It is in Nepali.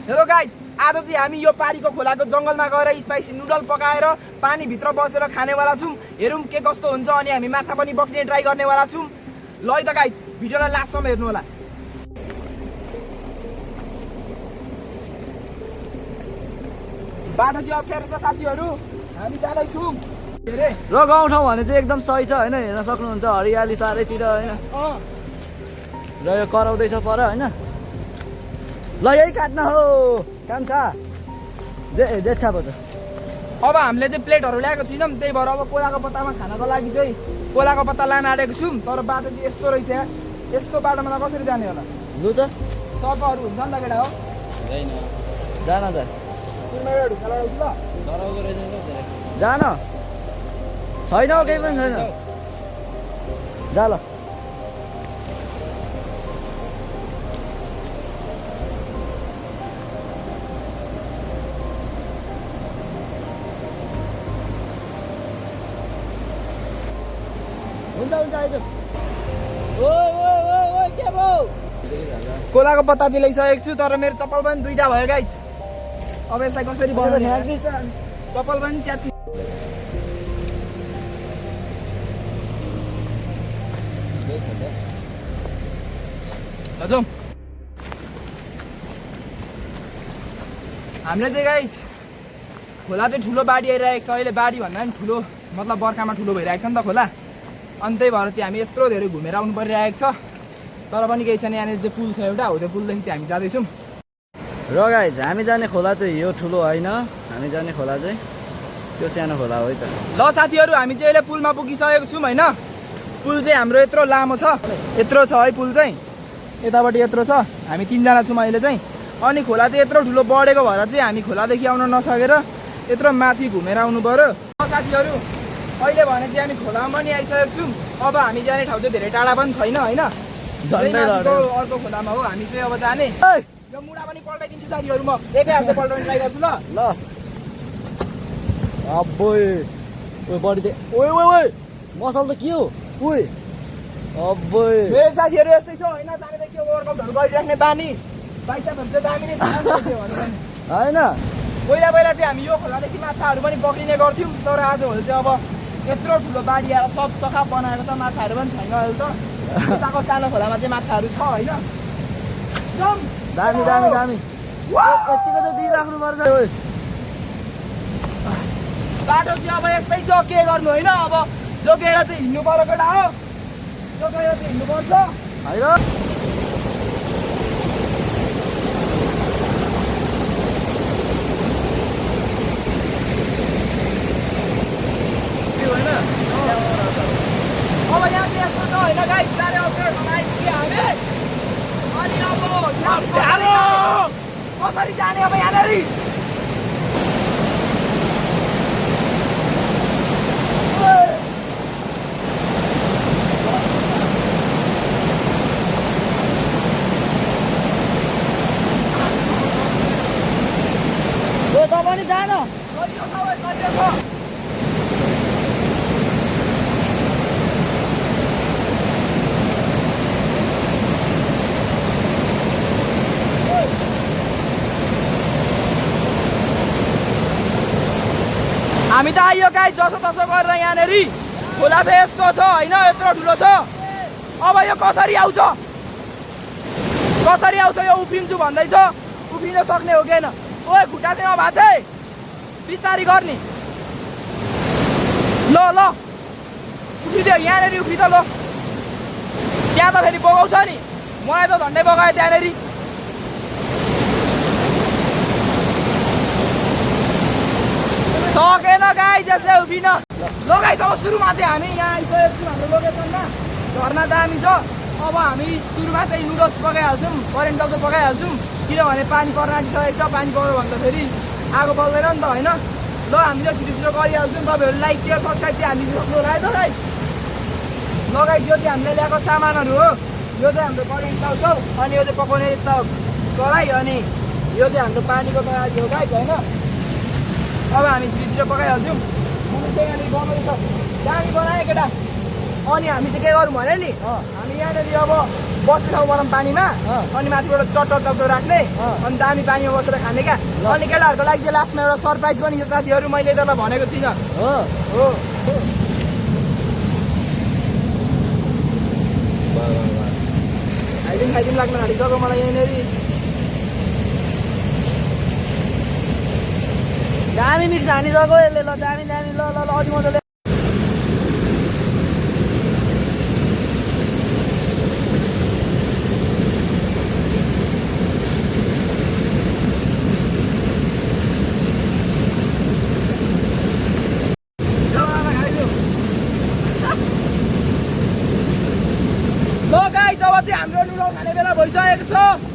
हेलो गाइज, आज चाहिँ हामी यो पारीको खोलाको जङ्गलमा गएर स्पाइसी नुडल पकाएर पानीभित्र बसेर खानेवाला छौँ। हेरौँ के कस्तो हुन्छ अनि हामी माछा पनि पक्रिने ट्राई गर्नेवाला छौँ। ल है त गाइज, भिडियोलाई लास्टसम्म हेर्नु होला। बाटो चाहिँ अप्ठ्यारो छ साथीहरू, हामी जाँदैछौँ। र गाउँ ठाउँ भने चाहिँ एकदम सही छ होइन, हेर्न सक्नुहुन्छ हरियाली चारैतिर होइन। र यो कराउँदैछ पर होइन। ल यही काट्न हो कान्छा जेठा बज। अब हामीले चाहिँ प्लेटहरू ल्याएको छैनौँ, त्यही भएर अब कोलाको पत्तामा खानको लागि चाहिँ कोलाको पत्ता लान आँटेको छौँ। तर बाटो चाहिँ यस्तो रहेछ, यस्तो बाटोमा त कसरी जाने होला? लु त सर्पहरू हुन्छ नि त केटा हो। जान जा ढुक्का लगाउँछु ल। जान छैन हौ, केही पनि छैन। जा ल। हुन्छ हुन्छ आइज। ओ के भयो? कोलाको पत्ता चाहिँ ल्याइसकेको छु, तर मेरो चप्पल पनि दुईटा भयो गाइज। अब यसलाई कसरी बनाउने? चप्पल पनि च्याति। जाउँ। हामीले चाहिँ गाइज खोला चाहिँ ठुलो बाढी आइरहेको छ अहिले। बाढी भन्दा पनि ठुलो मतलब बर्खामा ठुलो भइरहेको छ नि त खोला। अनि त्यही भएर चाहिँ हामी यत्रो धेरै घुमेर आउनु परिरहेको छ। तर पनि केही छैन, यहाँनिर चाहिँ पुल छ एउटा, हो त्यो पुलदेखि चाहिँ हामी जाँदैछौँ। र गाइज हामी जाने खोला चाहिँ यो ठुलो होइन, हामी जाने खोला चाहिँ त्यो सानो खोला हो है त। ल साथीहरू, हामी चाहिँ अहिले पुलमा पुगिसकेको छौँ होइन। पुल चाहिँ हाम्रो यत्रो लामो छ, यत्रो छ है पुल चाहिँ, यतापट्टि यत्रो छ। हामी तिनजना छौँ अहिले चाहिँ। अनि खोला चाहिँ यत्रो ठुलो बढेको भएर चाहिँ हामी खोलादेखि आउन नसकेर यत्रो माथि घुमेर आउनु पर्यो। साथीहरू अहिले भने चाहिँ हामी खोलामा पनि आइसकेको छौँ। अब हामी जाने ठाउँ चाहिँ धेरै टाढा पनि छैन होइन, अर्को खोलामा हो हामी चाहिँ अब जाने। यो मुढा पनि पल्टाइदिन्छु साथीहरू, म एकै हातले पल्टाउने ट्राई गर्छु ल। अब्बोई ओ बडी दे। ओइ ओइ ओइ मसल त के हो? ओइ अब्बोई मेरो साथीहरू यस्तै छ होइन। जानेदेखि वर्कआउटहरू गरिराख्ने बानी बाइचापहरू चाहिँ दामी नै होइन। पहिला पहिला चाहिँ हामी यो खोलादेखि माछाहरू पनि पक्रिने गर्थ्यौँ। तर आजभोलि चाहिँ अब यत्रो ठुलो बाढी आएर सब सखा बनाएको छ, माछाहरू पनि छैन अहिले त। यताको सानो खोलामा चाहिँ माछाहरू छ होइन। दामी दामी दामी यतिको चाहिँ दिइराख्नु पर्छ। बाटो चाहिँ अब यस्तै छ, के गर्नु होइन। अब जोगेर चाहिँ हिँड्नु पर्यो केटा हो, जोगेर चाहिँ हिँड्नुपर्छ होइन। अब यहाँ चाहिँ यस्तो छ होइन गाइस, जाने अप्ठ्यारोमा आइपुग्यो हामी। अनि अब कसरी जाने अब यहाँनिर? त पनि जान हामी त आइयो गाइस जसो तसो गरेर यहाँनिर। खोला चाहिँ यस्तो छ होइन, यत्रो ठुलो छ। अब यो कसरी आउँछ, कसरी आउँछ? यो उफ्रिन्छु भन्दैछ, उफ्रिन सक्ने हो कि होइन? ओए खुट्टा चाहिँ नभएको छ, बिस्तारी गर्ने। ल ल उफ्रिदियो यहाँनिर, उफ्रि त ल। त्यहाँ त फेरि बगाउँछ नि, मलाई त झन्डै बगायो त्यहाँनिर। सकेन गाइस यसले उभिन। ल गाइस अब सुरुमा चाहिँ हामी यहाँ आइसकेको छौँ हाम्रो लोकेसनमा। झर्ना दामी छ। अब हामी सुरुमा चाहिँ नुडल्स पकाइहाल्छौँ, करेन्ट चाउचाउ पकाइहाल्छौँ। किनभने पानी पर्न आँटिसकेको छ, पानी पर्यो भने त फेरि आगो बल्दैन नि त होइन। ल हामी चाहिँ छिटो छिटो गरिहाल्छौँ। तपाईँहरू लाइक सेयर सब्सक्राइब चाहिँ हालिदिनु सक्नु होला है त गाइस। ल गाइस यो चाहिँ हामीले ल्याएको सामानहरू हो। यो चाहिँ हाम्रो करेन्ट चाउचाउ, अनि यो चाहिँ पकाउने कराई, अनि यो चाहिँ हाम्रो पानीको तयारी हो गाइस होइन। अब हामी छिटो छिटो पकाइहाल्छौँ। मम्मी चाहिँ यहाँनिर बनाउँदैछ, दामी बनायो केटा। अनि हामी चाहिँ के गरौँ भने नि हामी यहाँनिर अब बस्ने ठाउँ बनाऊँ पानीमा अनि माथिबाट चट्टर चप्चो राख्ने अनि दामी पानीमा बसेर खाने क्या अनि केटाहरूको लागि चाहिँ लास्टमा एउटा सरप्राइज पनि छ साथीहरू मैले त्यसलाई भनेको छुइनँ हो खाइदिउँ लाग्न थालिसक्यो मलाई यहाँनिर दामी मिक्स हानिसक्यो यसले ल दामी दामी ल ल ल अझै मजाले ल गाइस अब चाहिँ हाम्रो नुडल्स खाने बेला भइसकेको छ